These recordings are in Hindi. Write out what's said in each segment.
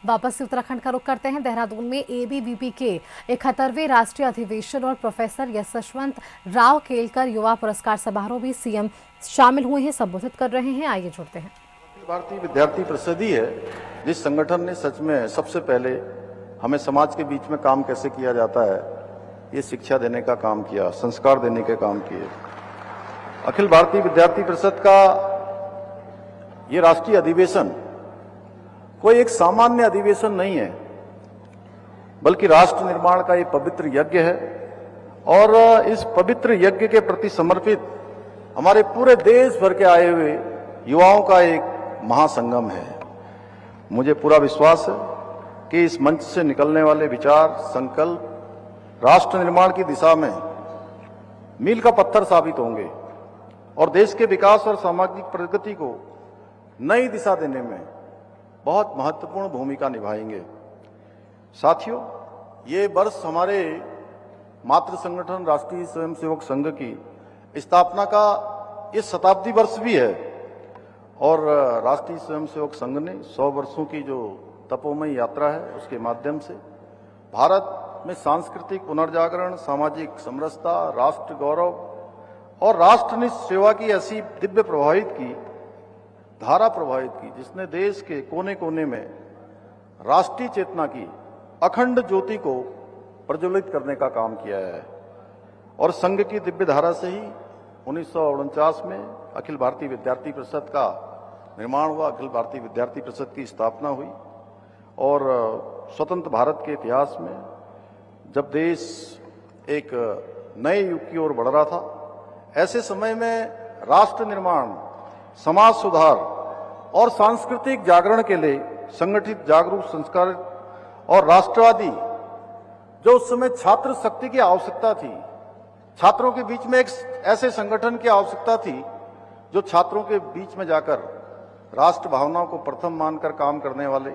वापस से उत्तराखंड का रुख करते हैं। देहरादून में एबीवीपी के 71वें राष्ट्रीय अधिवेशन और प्रोफेसर यशवंत राव केलकर युवा पुरस्कार समारोह में सीएम शामिल हुए हैं, संबोधित कर रहे हैं। आइए जुड़ते हैं। भारतीय विद्यार्थी परिषद ही है जिस संगठन ने सच में सबसे पहले हमें समाज के बीच में काम कैसे किया जाता है ये शिक्षा देने का काम किया, संस्कार देने के काम किए। अखिल भारतीय विद्यार्थी परिषद का ये राष्ट्रीय अधिवेशन कोई एक सामान्य अधिवेशन नहीं है, बल्कि राष्ट्र निर्माण का ये पवित्र यज्ञ है और इस पवित्र यज्ञ के प्रति समर्पित हमारे पूरे देश भर के आए हुए युवाओं का एक महासंगम है। मुझे पूरा विश्वास है कि इस मंच से निकलने वाले विचार, संकल्प राष्ट्र निर्माण की दिशा में मील का पत्थर साबित होंगे और देश के विकास और सामाजिक प्रगति को नई दिशा देने में बहुत महत्वपूर्ण भूमिका निभाएंगे। साथियों, ये वर्ष हमारे मातृ संगठन राष्ट्रीय स्वयंसेवक संघ की स्थापना का ये शताब्दी वर्ष भी है और राष्ट्रीय स्वयंसेवक संघ ने 100 वर्षों की जो तपोमय यात्रा है उसके माध्यम से भारत में सांस्कृतिक पुनर्जागरण, सामाजिक समरसता, राष्ट्र गौरव और राष्ट्रनिष्ठ सेवा की ऐसी दिव्य धारा प्रवाहित की जिसने देश के कोने कोने में राष्ट्रीय चेतना की अखंड ज्योति को प्रज्वलित करने का काम किया है। और संघ की दिव्य धारा से ही 1949 में अखिल भारतीय विद्यार्थी परिषद का निर्माण हुआ, अखिल भारतीय विद्यार्थी परिषद की स्थापना हुई। और स्वतंत्र भारत के इतिहास में जब देश एक नए युग की ओर बढ़ रहा था, ऐसे समय में राष्ट्र निर्माण, समाज सुधार और सांस्कृतिक जागरण के लिए संगठित, जागरूक, संस्कारित और राष्ट्रवादी जो उस समय छात्र शक्ति की आवश्यकता थी, छात्रों के बीच में एक ऐसे संगठन की आवश्यकता थी जो छात्रों के बीच में जाकर राष्ट्र भावनाओं को प्रथम मानकर काम करने वाले,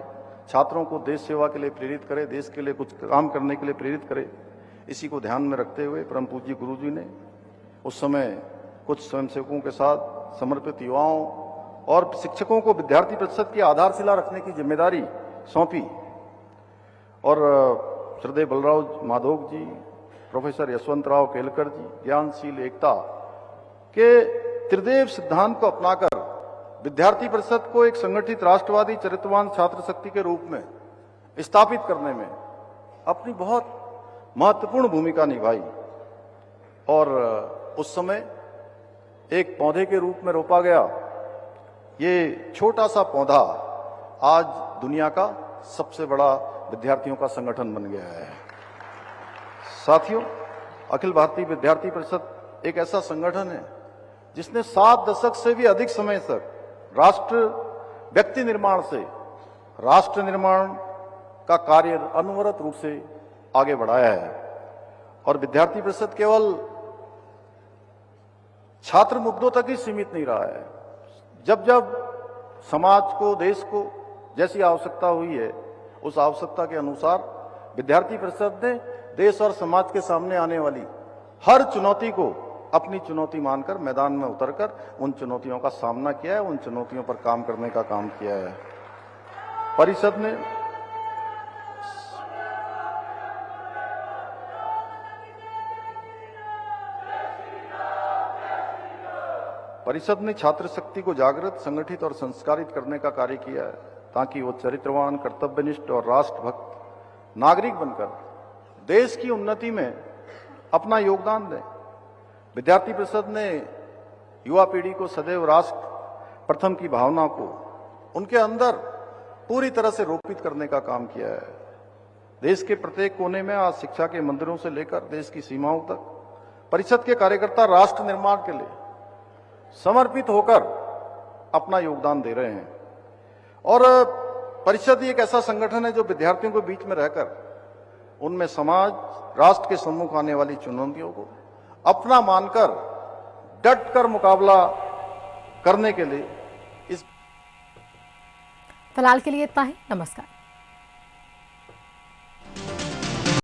छात्रों को देश सेवा के लिए प्रेरित करे, देश के लिए कुछ काम करने के लिए प्रेरित करे। इसी को ध्यान में रखते हुए परम पूज्य गुरुजी ने उस समय कुछ स्वयंसेवकों के साथ समर्पित युवाओं और शिक्षकों को विद्यार्थी परिषद की आधारशिला रखने की जिम्मेदारी सौंपी और श्रद्धेय बलराव माधोक जी, प्रोफेसर यशवंत राव केलकर जी ज्ञानशील एकता के त्रिदेव सिद्धांत को अपनाकर विद्यार्थी परिषद को एक संगठित राष्ट्रवादी चरित्रवान छात्र शक्ति के रूप में स्थापित करने में अपनी बहुत महत्वपूर्ण भूमिका निभाई। और उस समय एक पौधे के रूप में रोपा गया ये छोटा सा पौधा आज दुनिया का सबसे बड़ा विद्यार्थियों का संगठन बन गया है। साथियों, अखिल भारतीय विद्यार्थी परिषद एक ऐसा संगठन है जिसने 7 दशक से भी अधिक समय तक व्यक्ति निर्माण से राष्ट्र निर्माण का कार्य अनवरत रूप से आगे बढ़ाया है। और विद्यार्थी परिषद केवल छात्र मुद्दों तक ही सीमित नहीं रहा है। जब जब समाज को, देश को जैसी आवश्यकता हुई है, उस आवश्यकता के अनुसार विद्यार्थी परिषद ने देश और समाज के सामने आने वाली हर चुनौती को अपनी चुनौती मानकर मैदान में उतरकर उन चुनौतियों का सामना किया है, उन चुनौतियों पर काम करने का काम किया है। परिषद ने छात्र शक्ति को जागृत, संगठित और संस्कारित करने का कार्य किया है ताकि वो चरित्रवान, कर्तव्यनिष्ठ और राष्ट्रभक्त नागरिक बनकर देश की उन्नति में अपना योगदान दें। विद्यार्थी परिषद ने युवा पीढ़ी को सदैव राष्ट्र प्रथम की भावना को उनके अंदर पूरी तरह से रोपित करने का काम किया है। देश के प्रत्येक कोने में आज शिक्षा के मंदिरों से लेकर देश की सीमाओं तक परिषद के कार्यकर्ता राष्ट्र निर्माण के लिए समर्पित होकर अपना योगदान दे रहे हैं। और परिषद एक ऐसा संगठन है जो विद्यार्थियों के बीच में रहकर उनमें समाज, राष्ट्र के सम्मुख आने वाली चुनौतियों को अपना मानकर डट कर मुकाबला करने के लिए फिलहाल के लिए इतना ही। नमस्कार।